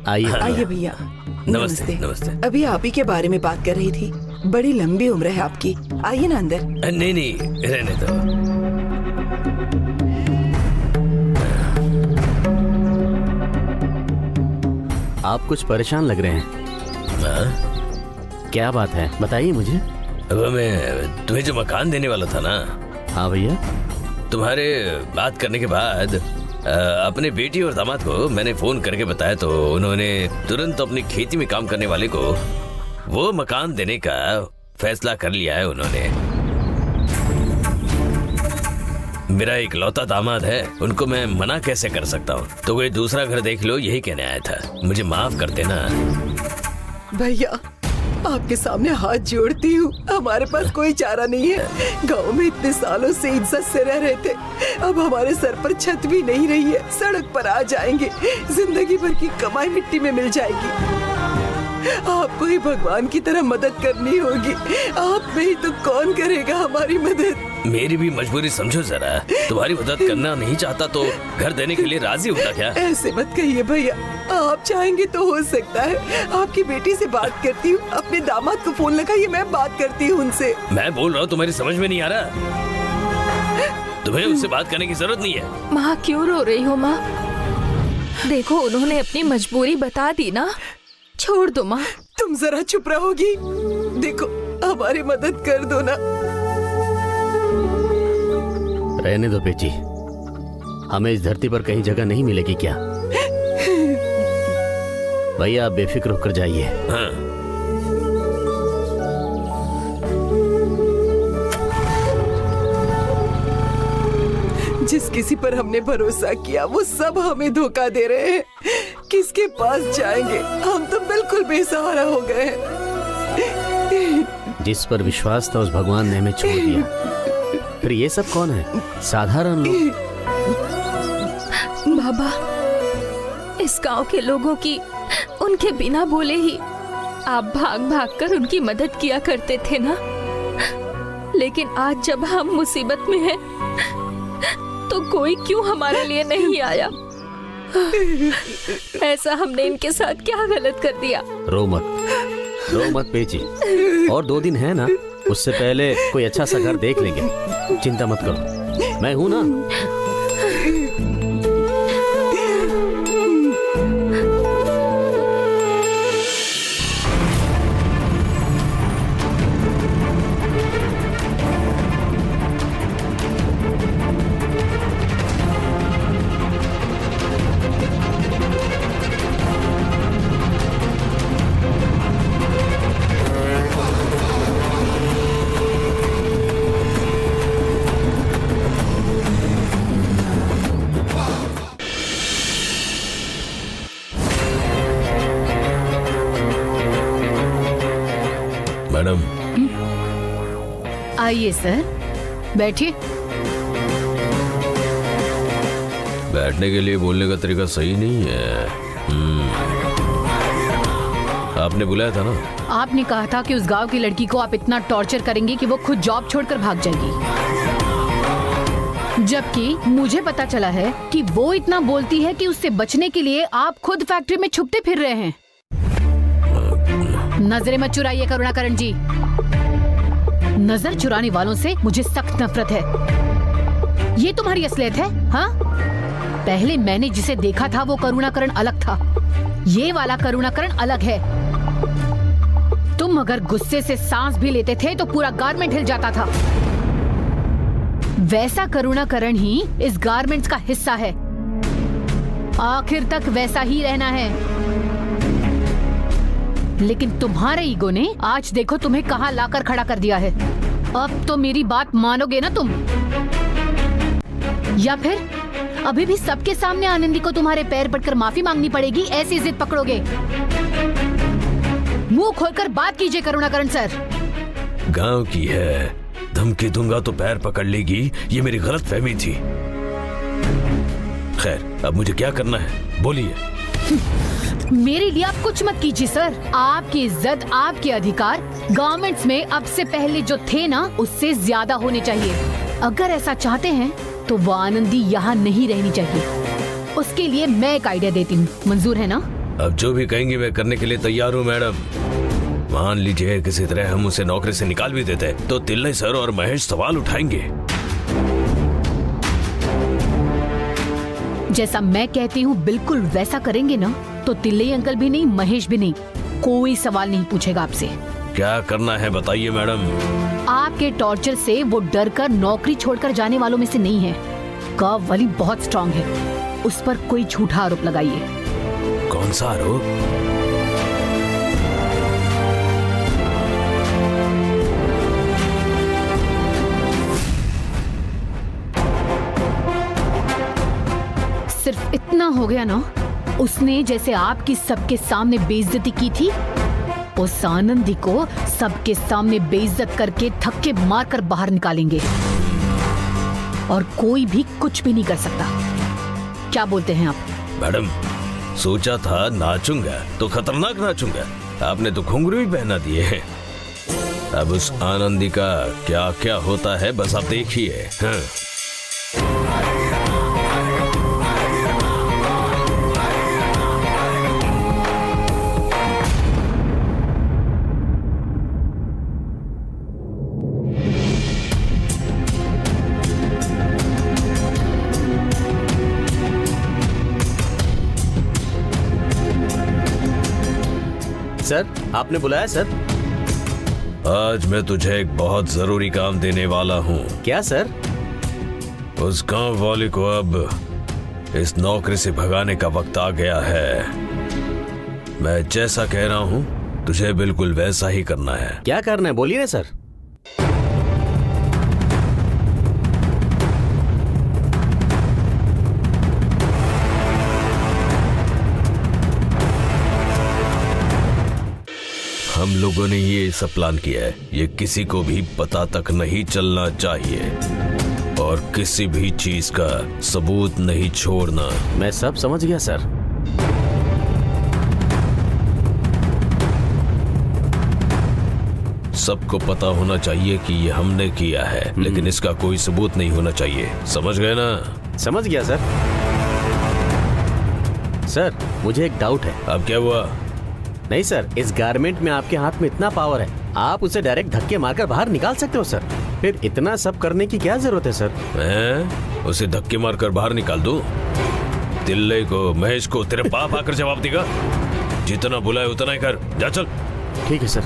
आइए आइए भैया। नमस्ते। नमस्ते। अभी आप ही के बारे में बात कर रही थी। बड़ी लंबी उम्र है आपकी। आइए ना अंदर। नहीं नहीं, रहने दो। आप कुछ परेशान लग रहे हैं। क्या बात है, बताइए मुझे। वो मैं तुम्हें जो मकान देने वाला था ना। हाँ भैया। तुम्हारे बात करने के बाद अपने बेटी और दामाद को मैंने फोन करके बताया तो उन्होंने तुरंत अपनी खेती में काम करने वाले को वो मकान देने का फैसला कर लिया है। उन्होंने मेरा इकलौता दामाद है, उनको मैं मना कैसे कर सकता हूँ। तो कोई दूसरा घर देख लो, यही कहने आया था। मुझे माफ कर देना। भैया आपके सामने हाथ जोड़ती हूँ। हमारे पास कोई चारा नहीं है। गांव में इतने सालों से इज्जत से रह रहे थे, अब हमारे सर पर छत भी नहीं रही है। सड़क पर आ जाएंगे, जिंदगी भर की कमाई मिट्टी में मिल जाएगी। आपको ही भगवान की तरह मदद करनी होगी। आप नहीं तो कौन करेगा हमारी मदद। मेरी भी मजबूरी समझो जरा। तुम्हारी मदद करना नहीं चाहता तो घर देने के लिए राजी होता क्या? ऐसे मत कहिए भैया, आप चाहेंगे तो हो सकता है। आपकी बेटी से बात करती हूँ, अपने दामाद को फोन लगाइए, मैं बात करती हूँ उनसे। मैं बोल रहा हूँ, तुम्हारी समझ में नहीं आ रहा? तुम्हें उससे बात करने की जरूरत नहीं है। माँ क्यों रो रही हो माँ? देखो उन्होंने अपनी मजबूरी बता दी ना, छोड़ दो माँ। तुम जरा चुप रहोगी? देखो हमारी मदद कर दो ना। रहने दो बेटी, हमें इस धरती पर कहीं जगह नहीं मिलेगी क्या? भैया आप बेफिक्र होकर जाइए। हाँ। जिस किसी पर हमने भरोसा किया वो सब हमें धोखा दे रहे हैं। किसके पास जाएंगे? हम तो बिल्कुल बेसहारा हो गए हैं। जिस पर विश्वास था उस भगवान ने हमें छोड़ दिया। फिर ये सब कौन है? साधारण लोग। बाबा, इस गांव के लोगों की उनके बिना बोले ही आप भाग भाग कर उनकी मदद किया करते थे ना। लेकिन आज जब हम मुसीबत में हैं, तो कोई क्यों हमारे लिए नहीं आया? ऐसा हमने इनके साथ क्या गलत कर दिया? रो मत बेटी। और 2 दिन है ना, उससे पहले कोई अच्छा सा घर देख लेंगे। चिंता मत करो, मैं हूं ना। मैडम आइए सर, बैठिए। बैठने के लिए बोलने का तरीका सही नहीं है। आपने बुलाया था ना? आपने कहा था कि उस गांव की लड़की को आप इतना टॉर्चर करेंगे कि वो खुद जॉब छोड़कर भाग जाएगी। जबकि मुझे पता चला है कि वो इतना बोलती है कि उससे बचने के लिए आप खुद फैक्ट्री में छुपते फिर रहे हैं। नजरें मत चुराइए करुणाकरण जी। नजर चुराने वालों से मुझे सख्त नफरत है। ये तुम्हारी असलियत है? हाँ, पहले मैंने जिसे देखा था वो करुणाकरण अलग था, ये वाला करुणाकरण अलग है। तुम अगर गुस्से से सांस भी लेते थे तो पूरा गारमेंट हिल जाता था। वैसा करुणाकरण ही इस गारमेंट्स का हिस्सा है। आखिर तक वैसा ही रहना है। लेकिन तुम्हारे ईगो ने आज देखो तुम्हें कहां लाकर खड़ा कर दिया है। अब तो मेरी बात मानोगे ना तुम? या फिर अभी भी सबके सामने आनंदी को तुम्हारे पैर पड़कर माफी मांगनी पड़ेगी, ऐसी जिद पकड़ोगे? मुंह खोलकर बात कीजिए करुणाकरण सर। गांव की है, धमकी दूंगा तो पैर पकड़ लेगी, ये मेरी गलत फहमी थी। खैर अब मुझे क्या करना है बोलिए। मेरे लिए आप कुछ मत कीजिए सर। आपकी इज्जत, आपके अधिकार गवर्नमेंट्स में अब से पहले जो थे ना, उससे ज्यादा होने चाहिए। अगर ऐसा चाहते हैं तो वो आनंदी यहाँ नहीं रहनी चाहिए। उसके लिए मैं एक आइडिया देती हूँ, मंजूर है ना? अब जो भी कहेंगी मैं करने के लिए तैयार हूँ मैडम। मान लीजिए किसी तरह हम उसे नौकरी से निकाल भी देते तो तिल्ले सर और महेश सवाल उठाएंगे। जैसा मैं कहती हूँ बिल्कुल वैसा करेंगे ना तो तिल्ले अंकल भी नहीं, महेश भी नहीं, कोई सवाल नहीं पूछेगा आपसे। क्या करना है बताइए मैडम। आपके टॉर्चर से वो डर कर नौकरी छोड़कर जाने वालों में से नहीं है। कर्व वाली बहुत स्ट्रांग है, उस पर कोई झूठा आरोप लगाइए। कौन सा आरोप? सिर्फ इतना हो गया ना, उसने जैसे आपकी सबके सामने बेइज्जती की थी, उस आनंदी को सबके सामने बेइज्जत करके धक्के मारकर बाहर निकालेंगे और कोई भी कुछ भी नहीं कर सकता। क्या बोलते हैं आप? मैडम सोचा था नाचूंगा तो खतरनाक नाचूंगा, आपने तो घुंघरू ही पहना दिए हैं। अब उस आनंदी का क्या क्या होता है बस आप देखिए। हाँ। सर आपने बुलाया सर? आज मैं तुझे एक बहुत जरूरी काम देने वाला हूँ। क्या सर? उस गांव वाले को अब इस नौकरी से भगाने का वक्त आ गया है। मैं जैसा कह रहा हूँ तुझे बिल्कुल वैसा ही करना है। क्या करना है बोलिए ना सर। हम लोगों ने ये सब प्लान किया है, ये किसी को भी पता तक नहीं चलना चाहिए और किसी भी चीज का सबूत नहीं छोड़ना। मैं सब समझ गया सर। सबको पता होना चाहिए कि ये हमने किया है, लेकिन इसका कोई सबूत नहीं होना चाहिए। समझ गए ना? समझ गया सर। सर मुझे एक डाउट है। अब क्या हुआ? नहीं सर, इस गारमेंट में आपके हाथ में इतना पावर है, आप उसे डायरेक्ट धक्के मारकर बाहर निकाल सकते हो सर। फिर इतना सब करने की क्या जरूरत है सर? मैं उसे धक्के मारकर बाहर निकाल दूं? तिल्ले को, महेश को तेरे बाप आकर जवाब देगा। जितना बुलाए उतना ही कर। जा चल। ठीक है सर।